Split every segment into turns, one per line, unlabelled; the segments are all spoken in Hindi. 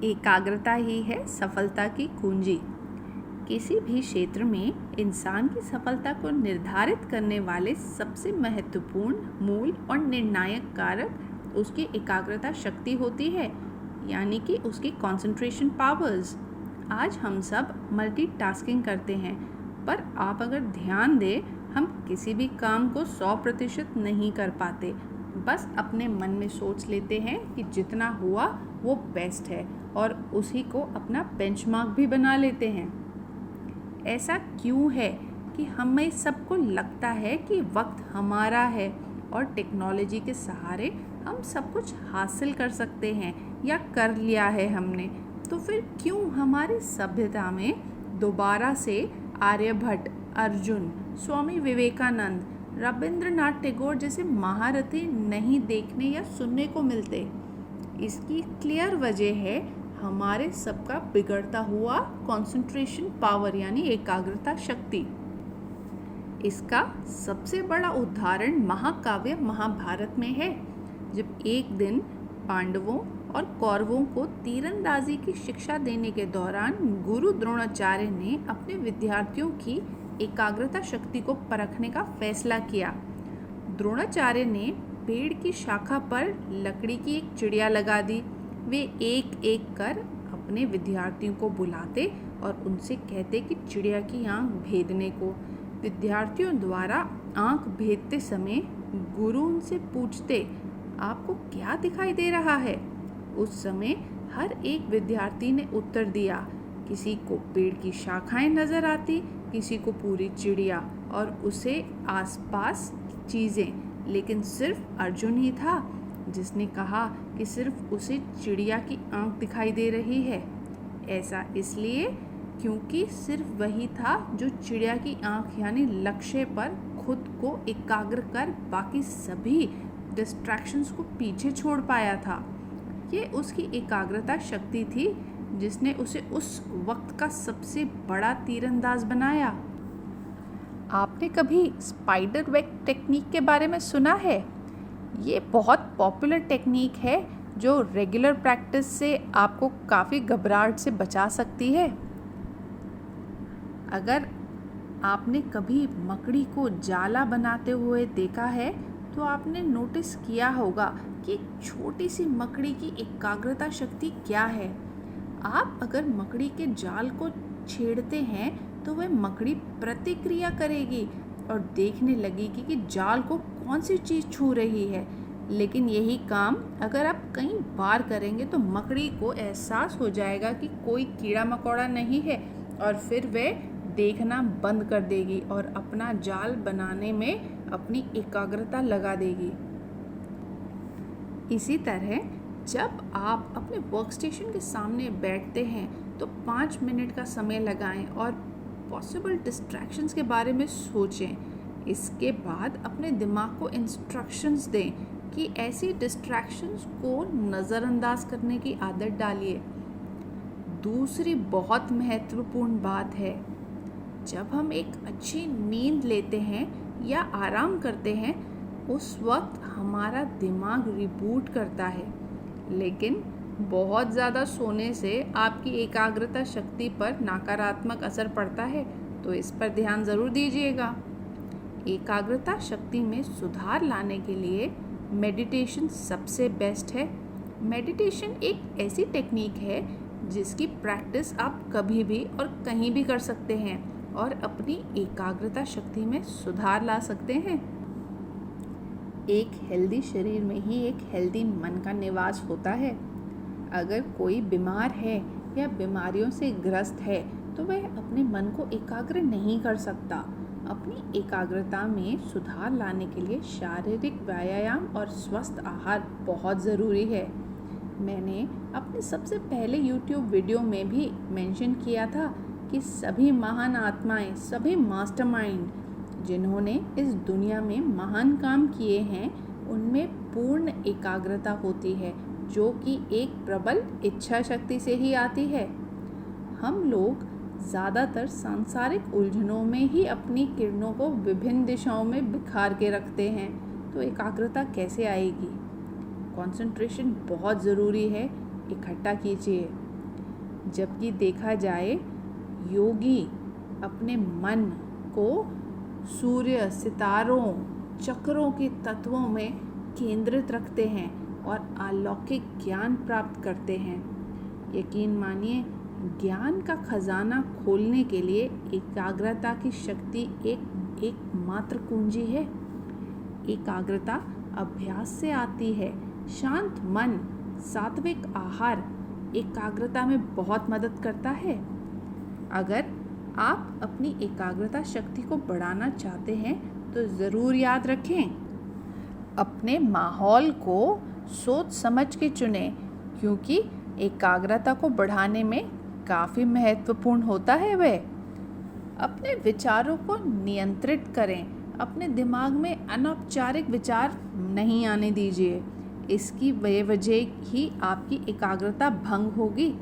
एकाग्रता ही है सफलता की कुंजी। किसी भी क्षेत्र में इंसान की सफलता को निर्धारित करने वाले सबसे महत्वपूर्ण मूल और निर्णायक कारक उसकी एकाग्रता शक्ति होती है, यानी कि उसकी कंसंट्रेशन पावर्स। आज हम सब मल्टीटास्किंग करते हैं, पर आप अगर ध्यान दें, हम किसी भी काम को 100% नहीं कर पाते। बस अपने मन में सोच लेते हैं कि जितना हुआ वो बेस्ट है और उसी को अपना बेंचमार्क भी बना लेते हैं। ऐसा क्यों है कि हमें सबको लगता है कि वक्त हमारा है और टेक्नोलॉजी के सहारे हम सब कुछ हासिल कर सकते हैं या कर लिया है हमने? तो फिर क्यों हमारी सभ्यता में दोबारा से आर्यभट्ट, अर्जुन, स्वामी विवेकानंद, रविंद्रनाथ टैगोर जैसे महारथी नहीं देखने या सुनने को मिलते? इसकी क्लियर वजह है हमारे सबका बिगड़ता हुआ कंसंट्रेशन पावर, यानी एकाग्रता शक्ति। इसका सबसे बड़ा उदाहरण महाकाव्य महाभारत में है, जब एक दिन पांडवों और कौरवों को तीरंदाजी की शिक्षा देने के दौरान गुरु द्रोणाचार्य ने अपने विद्यार्थियों की एकाग्रता शक्ति को परखने का फैसला किया। द्रोणाचार्य ने पेड़ की शाखा पर लकड़ी की एक चिड़िया लगा दी। वे एक एक कर अपने विद्यार्थियों को बुलाते और उनसे कहते कि चिड़िया की आंख भेदने को। विद्यार्थियों द्वारा आंख भेदते समय गुरु उनसे पूछते, आपको क्या दिखाई दे रहा है? उस समय हर एक विद्यार्थी ने उत्तर दिया। किसी को पेड़ की शाखाएं नजर आती, किसी को पूरी चिड़िया और उसे आसपास चीज़ें, लेकिन सिर्फ अर्जुन ही था जिसने कहा कि सिर्फ उसे चिड़िया की आंख दिखाई दे रही है। ऐसा इसलिए क्योंकि सिर्फ वही था जो चिड़िया की आंख यानी लक्ष्य पर खुद को एकाग्र कर बाकी सभी डिस्ट्रैक्शंस को पीछे छोड़ पाया था। ये उसकी एकाग्रता शक्ति थी जिसने उसे उस वक्त का सबसे बड़ा तीरंदाज बनाया। आपने कभी स्पाइडर वेब टेक्निक के बारे में सुना है? ये बहुत पॉपुलर टेक्निक है जो रेगुलर प्रैक्टिस से आपको काफ़ी घबराहट से बचा सकती है। अगर आपने कभी मकड़ी को जाला बनाते हुए देखा है तो आपने नोटिस किया होगा कि एक छोटी सी मकड़ी की एकाग्रता शक्ति क्या है। आप अगर मकड़ी के जाल को छेड़ते हैं तो वह मकड़ी प्रतिक्रिया करेगी और देखने लगेगी कि जाल को कौन सी चीज़ छू रही है। लेकिन यही काम अगर आप कई बार करेंगे तो मकड़ी को एहसास हो जाएगा कि कोई कीड़ा मकोड़ा नहीं है और फिर वह देखना बंद कर देगी और अपना जाल बनाने में अपनी एकाग्रता लगा देगी। इसी तरह जब आप अपने वर्कस्टेशन के सामने बैठते हैं तो 5 मिनट का समय लगाएं और पॉसिबल डिस्ट्रैक्शंस के बारे में सोचें। इसके बाद अपने दिमाग को इंस्ट्रक्शंस दें कि ऐसी डिस्ट्रैक्शंस को नज़रअंदाज करने की आदत डालिए। दूसरी बहुत महत्वपूर्ण बात है, जब हम एक अच्छी नींद लेते हैं या आराम करते हैं उस वक्त हमारा दिमाग रिबूट करता है। लेकिन बहुत ज़्यादा सोने से आपकी एकाग्रता शक्ति पर नकारात्मक असर पड़ता है, तो इस पर ध्यान ज़रूर दीजिएगा। एकाग्रता शक्ति में सुधार लाने के लिए मेडिटेशन सबसे बेस्ट है। मेडिटेशन एक ऐसी टेक्निक है जिसकी प्रैक्टिस आप कभी भी और कहीं भी कर सकते हैं और अपनी एकाग्रता शक्ति में सुधार ला सकते हैं। एक हेल्दी शरीर में ही एक हेल्दी मन का निवास होता है। अगर कोई बीमार है या बीमारियों से ग्रस्त है तो वह अपने मन को एकाग्र नहीं कर सकता। अपनी एकाग्रता में सुधार लाने के लिए शारीरिक व्यायाम और स्वस्थ आहार बहुत ज़रूरी है। मैंने अपने सबसे पहले YouTube वीडियो में भी मेंशन किया था कि सभी महान आत्माएं, सभी मास्टरमाइंड जिन्होंने इस दुनिया में महान काम किए हैं, उनमें पूर्ण एकाग्रता होती है जो कि एक प्रबल इच्छा शक्ति से ही आती है। हम लोग ज़्यादातर सांसारिक उलझनों में ही अपनी किरणों को विभिन्न दिशाओं में बिखार के रखते हैं, तो एकाग्रता कैसे आएगी? कंसंट्रेशन बहुत ज़रूरी है। इकट्ठा कीजिए, जबकि देखा जाए योगी अपने मन को सूर्य, सितारों, चक्रों के तत्वों में केंद्रित रखते हैं और अलौकिक ज्ञान प्राप्त करते हैं। यकीन मानिए, ज्ञान का खजाना खोलने के लिए एकाग्रता की शक्ति एकमात्र कुंजी है। एकाग्रता अभ्यास से आती है। शांत मन, सात्विक आहार एकाग्रता में बहुत मदद करता है। अगर आप अपनी एकाग्रता शक्ति को बढ़ाना चाहते हैं तो ज़रूर याद रखें, अपने माहौल को सोच समझ के चुनें, क्योंकि एकाग्रता को बढ़ाने में काफ़ी महत्वपूर्ण होता है वह। अपने विचारों को नियंत्रित करें। अपने दिमाग में अनौपचारिक विचार नहीं आने दीजिए। इसकी वजह ही आपकी एकाग्रता भंग होगी।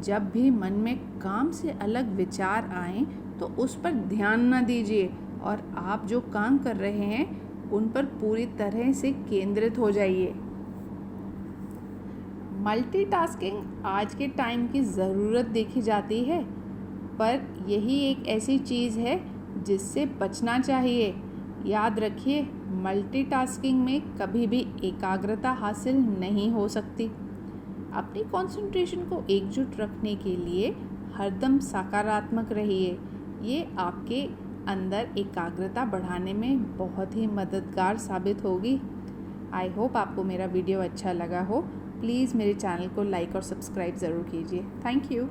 जब भी मन में काम से अलग विचार आएं तो उस पर ध्यान न दीजिए और आप जो काम कर रहे हैं उन पर पूरी तरह से केंद्रित हो जाइए। मल्टीटास्किंग आज के टाइम की ज़रूरत देखी जाती है, पर यही एक ऐसी चीज़ है जिससे बचना चाहिए। याद रखिए, मल्टीटास्किंग में कभी भी एकाग्रता हासिल नहीं हो सकती। अपनी कंसंट्रेशन को एकजुट रखने के लिए हरदम सकारात्मक रहिए। ये आपके अंदर एकाग्रता बढ़ाने में बहुत ही मददगार साबित होगी। आई होप आपको मेरा वीडियो अच्छा लगा हो। प्लीज़ मेरे चैनल को लाइक और सब्सक्राइब ज़रूर कीजिए। Thank you.